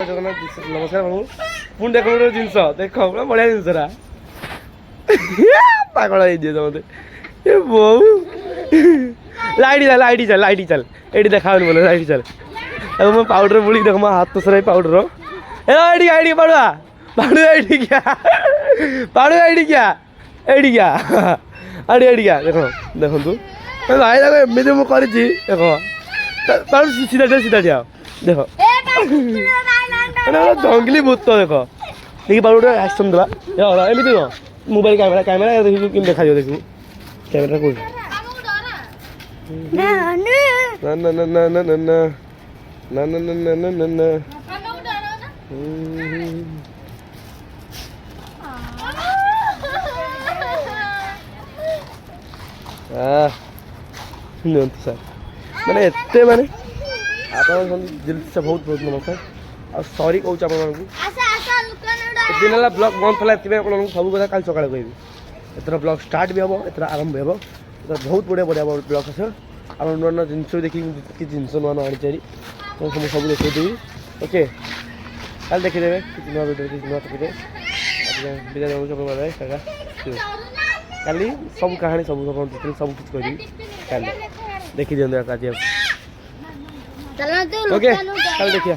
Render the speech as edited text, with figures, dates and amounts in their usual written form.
नमस्कार बाबू पुणी देख गोटे जिनस देख पूरा बढ़िया जिनसरा पागल मत ये बहु लाइट चल ये देखा बोले लाइट चल अब पाउडर बुड़ी देख मो हाथ सर पाउडर ए पाड़ुआ पाड़ुआ क्या पाड़ुआ क्या क्या देख देखु भाई देखो एमती मुझे देख सीधा सीधा ठिया देख जंगली भूत देख देखिए पाउडर एक्शन देवा एमती न मोबाइल कैमेरा देखिए कि देखा देखू कैमेरा कौन ना ना ना ना ना ना ना ना ना ना ना ना ना सर मैंने एते मैंने आप दिल से बहुत बहुत नमस्कार और सॉरी कहूँ आप दिन है ब्लॉग बंद था सब कथा कल सका कह एथर ब्लॉग स्टार्ट भी हम एथर आरंभ हम बहुत बढ़िया बढ़िया ब्लॉग अच्छे आप नुआ नुआ जिन देखिए जिनस नुआ नुआ आनी तो सब देखी ओके कल देखीदे नुआ भिडियो नुआ टपिक कल सब कहानी सब सब कुछ कह कल देखी दिखाते ओके कल देखिए।